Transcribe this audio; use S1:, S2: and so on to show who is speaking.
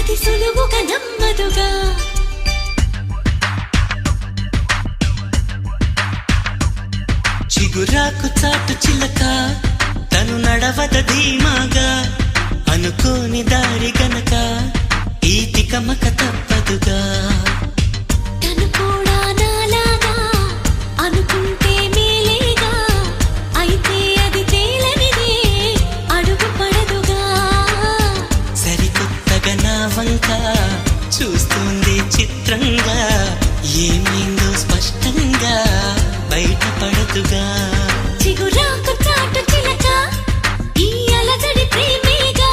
S1: అది సులువుగా నమ్మదుగా.
S2: చిగురాకు చాటు చిలక తను నడవద ధీమాగా, అనుకోని దారి గనక ఈ తికమక